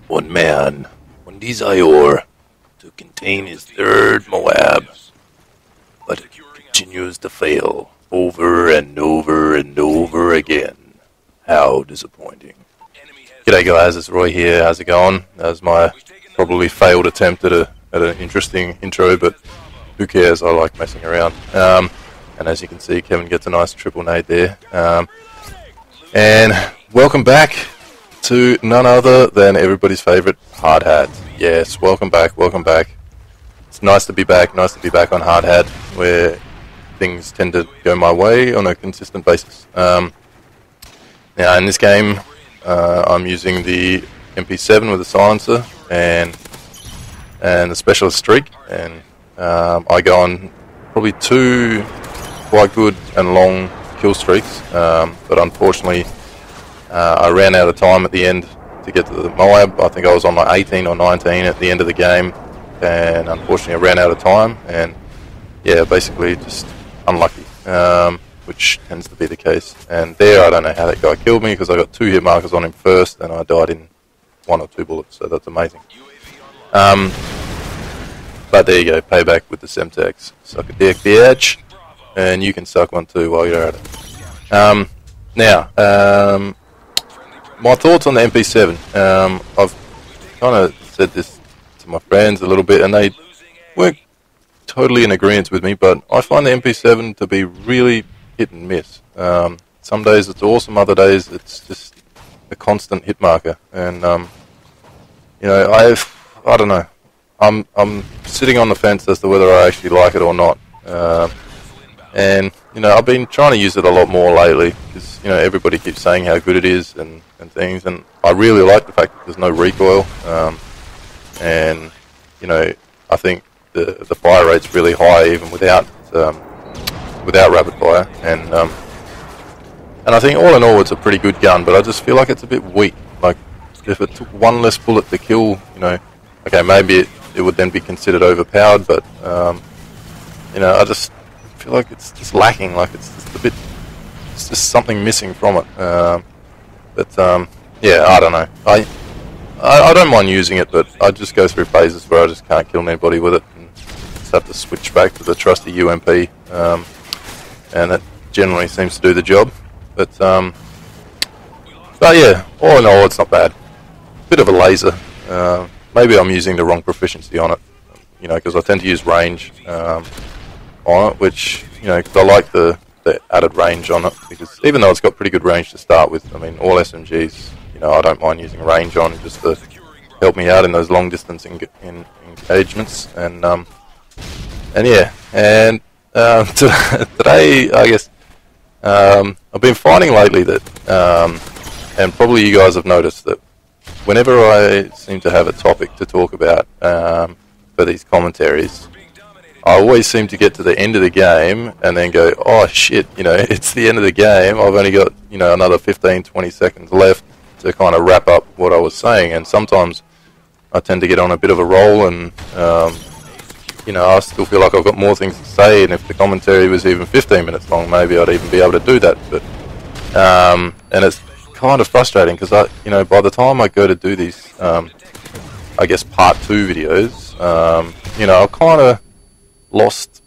One man, one desire to contain his third Moab, but it continues to fail over and over and over again. How disappointing. G'day guys, it's Roy here. How's it going? That was my probably failed attempt at an interesting intro, but who cares? I like messing around. And as you can see, Kevin gets a nice triple nade there. And welcome back to none other than everybody's favourite Hard Hat. Yes, welcome back, welcome back. It's nice to be back on Hard Hat, where things tend to go my way on a consistent basis. Now in this game, I'm using the MP7 with a silencer and the specialist streak, and I go on probably two quite good and long kill streaks, but unfortunately I ran out of time at the end to get to the Moab. I think I was on like 18 or 19 at the end of the game, and unfortunately I ran out of time, and yeah, basically just unlucky, which tends to be the case. And there, I don't know how that guy killed me, because I got 2 hit markers on him first and I died in 1 or 2 bullets, so that's amazing. But there you go, payback with the Semtex. Suck a dick, bitch. And you can suck one too while you're at it. Now, my thoughts on the MP7. I've kind of said this to my friends a little bit, and they weren't totally in agreement with me, but I find the MP7 to be really hit and miss. Some days it's awesome, other days it's just a constant hit marker. And, you know, I don't know. I'm sitting on the fence as to whether I actually like it or not. And, you know, I've been trying to use it a lot more lately, because, you know, everybody keeps saying how good it is and things, and I really like the fact that there's no recoil, and, you know, I think the fire rate's really high even without rapid fire, and I think all in all it's a pretty good gun, but I just feel like it's a bit weak. Like, if it took one less bullet to kill, you know, okay, maybe it would then be considered overpowered, but, you know, I just feel like it's just lacking, like it's just something missing from it. But yeah, I don't know. I don't mind using it, but I just go through phases where I just can't kill anybody with it, and just have to switch back to the trusty UMP, and it generally seems to do the job. But yeah, all in all, it's not bad. Bit of a laser. Maybe I'm using the wrong proficiency on it, you know, because I tend to use range on it, which, you know, because I like the added range on it, because even though it's got pretty good range to start with, I mean, all SMGs, you know, I don't mind using range on just to help me out in those long distance engagements, and yeah, and today, I guess, I've been finding lately that, and probably you guys have noticed that whenever I seem to have a topic to talk about for these commentaries, I always seem to get to the end of the game and then go, oh shit, you know, it's the end of the game. I've only got, you know, another 15, 20 seconds left to kind of wrap up what I was saying. And sometimes I tend to get on a bit of a roll, and, you know, I still feel like I've got more things to say. And if the commentary was even 15 minutes long, maybe I'd even be able to do that. But, and it's kind of frustrating, because you know, by the time I go to do these, I guess part 2 videos, you know, I kind of lost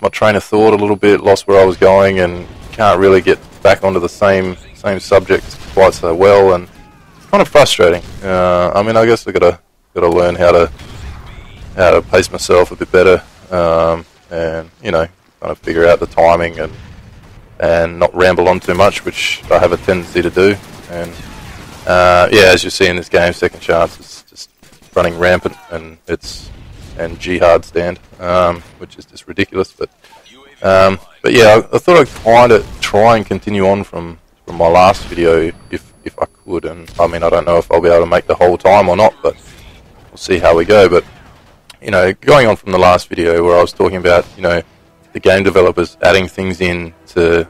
my train of thought a little bit, lost where I was going, and can't really get back onto the same subject quite so well, and it's kind of frustrating. I mean, I guess I gotta learn how to pace myself a bit better, and, you know, kind of figure out the timing and not ramble on too much, which I have a tendency to do. And yeah, as you see in this game, Second Chance is just running rampant, and and jihad stand, which is just ridiculous. But yeah, I thought I'd kind of try and continue on from my last video if I could. And I mean, I don't know if I'll be able to make the whole time or not, but we'll see how we go. But, you know, going on from the last video where I was talking about, you know, the game developers adding things in to,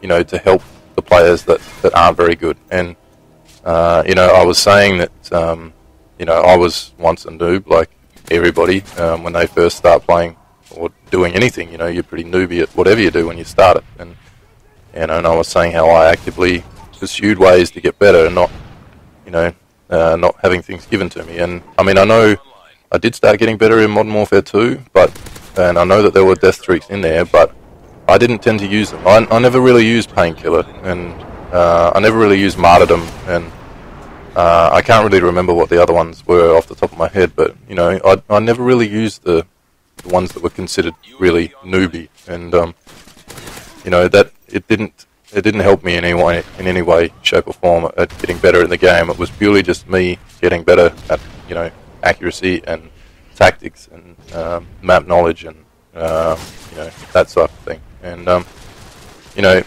you know, to help the players that aren't very good. And, you know, I was saying that, you know, I was once a noob, like everybody, when they first start playing or doing anything. You know, you're pretty newbie at whatever you do when you start it. And I was saying how I actively pursued ways to get better, and not, you know, not having things given to me. And I mean, I know I did start getting better in Modern Warfare 2, and I know that there were death streaks in there, but I didn't tend to use them. I never really used Painkiller, and I never really used Martyrdom, and I can't really remember what the other ones were off the top of my head, but you know, I never really used the ones that were considered really newbie, and you know, that it didn't help me in any way, shape or form at getting better in the game. It was purely just me getting better at, you know, accuracy and tactics and map knowledge and you know, that sort of thing. And you know,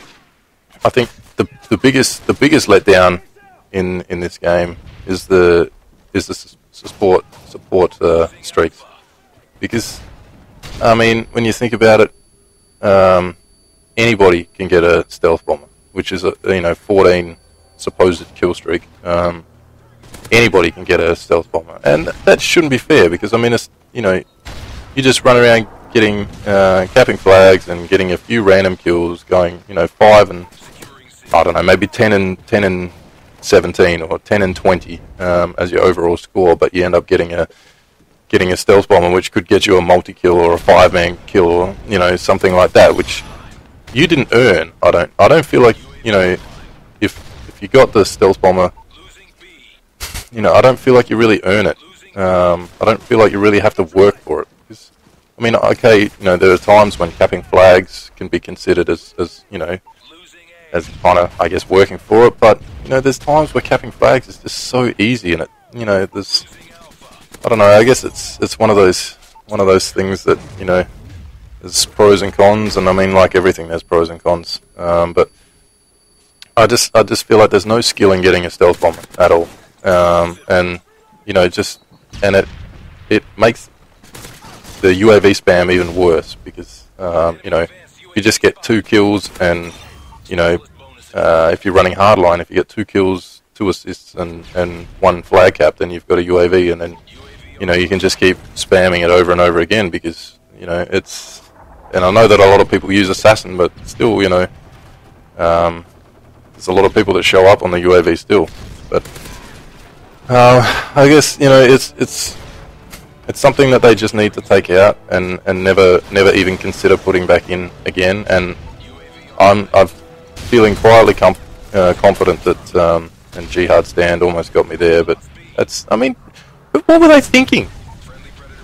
I think the biggest letdown in this game is the support streaks, because I mean, when you think about it, anybody can get a stealth bomber, which is a, you know, 14 supposed kill streak. Anybody can get a stealth bomber, and that shouldn't be fair, because I mean, it's, you know, you just run around getting capping flags and getting a few random kills, going, you know, 5 and I don't know, maybe 10 and 17 or 10 and 20 as your overall score, but you end up getting a stealth bomber, which could get you a multi-kill or a 5-man kill, or, you know, something like that, which you didn't earn. I don't feel like, you know, if you got the stealth bomber, you know, I don't feel like you really earn it. I don't feel like you really have to work for it. Because, I mean, okay, you know, there are times when capping flags can be considered as you know, as kind of, I guess, working for it, but you know, there's times where capping flags is just so easy, and it, you know, there's, I don't know, I guess it's one of those things that, you know, there's pros and cons, and I mean, like everything, there's pros and cons. But I just feel like there's no skill in getting a stealth bomber at all, and you know, it makes the UAV spam even worse, because you know, you just get 2 kills, and you know, if you're running hardline, if you get 2 kills, 2 assists, and 1 flag cap, then you've got a UAV, and then, you know, you can just keep spamming it over and over again, because, you know, it's, and I know that a lot of people use Assassin, but still, you know, there's a lot of people that show up on the UAV still. But I guess, you know, it's something that they just need to take out and never even consider putting back in again. And I'm feeling quietly confident that and Jihad Stand almost got me there, but that's, I mean, what were they thinking?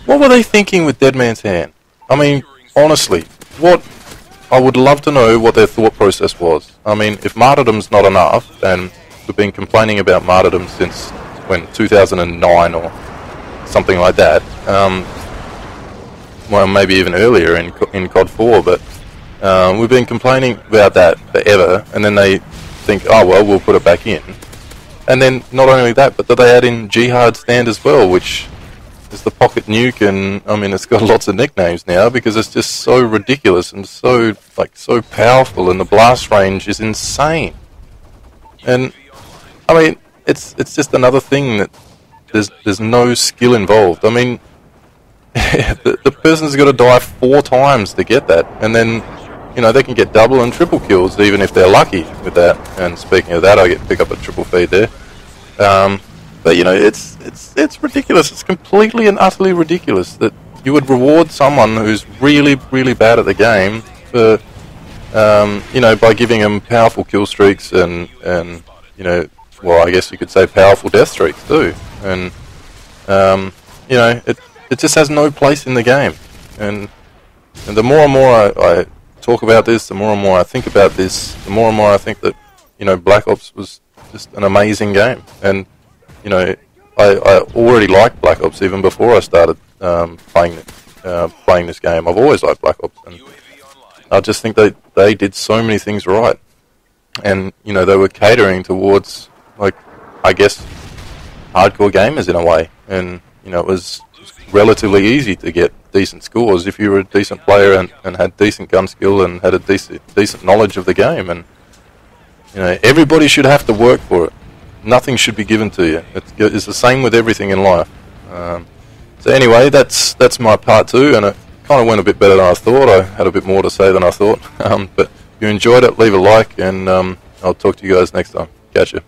What were they thinking with Dead Man's Hand? I mean, honestly, I would love to know what their thought process was. I mean, if Martyrdom's not enough, and we've been complaining about Martyrdom since, when, 2009 or something like that, well, maybe even earlier in COD 4, but we've been complaining about that forever, and then they think, oh well, we'll put it back in. And then not only that, but that they add in Jihad Stand as well, which is the pocket nuke, and I mean, it's got lots of nicknames now because it's just so ridiculous and so powerful, and the blast range is insane. And I mean, it's just another thing that there's no skill involved. I mean, the person's got to die 4 times to get that, and then, you know, they can get double and triple kills even if they're lucky with that. And speaking of that, I get to pick up a triple feed there. But you know, it's ridiculous. It's completely and utterly ridiculous that you would reward someone who's really, really bad at the game for, you know, by giving them powerful kill streaks and you know, well, I guess you could say powerful death streaks too. And you know, it just has no place in the game. And the more and more I talk about this, the more and more I think about this, the more and more I think that, you know, Black Ops was just an amazing game. And you know, I already liked Black Ops even before I started playing this game. I've always liked Black Ops, and I just think they did so many things right. And you know, they were catering towards, like, I guess, hardcore gamers in a way. And you know, it was relatively easy to get decent scores if you were a decent player and had decent gun skill and had a decent knowledge of the game. And you know, everybody should have to work for it. Nothing should be given to you. It's the same with everything in life. So anyway, that's my part 2, and it kind of went a bit better than I thought. I had a bit more to say than I thought. But if you enjoyed it, leave a like, and I'll talk to you guys next time. Catch you.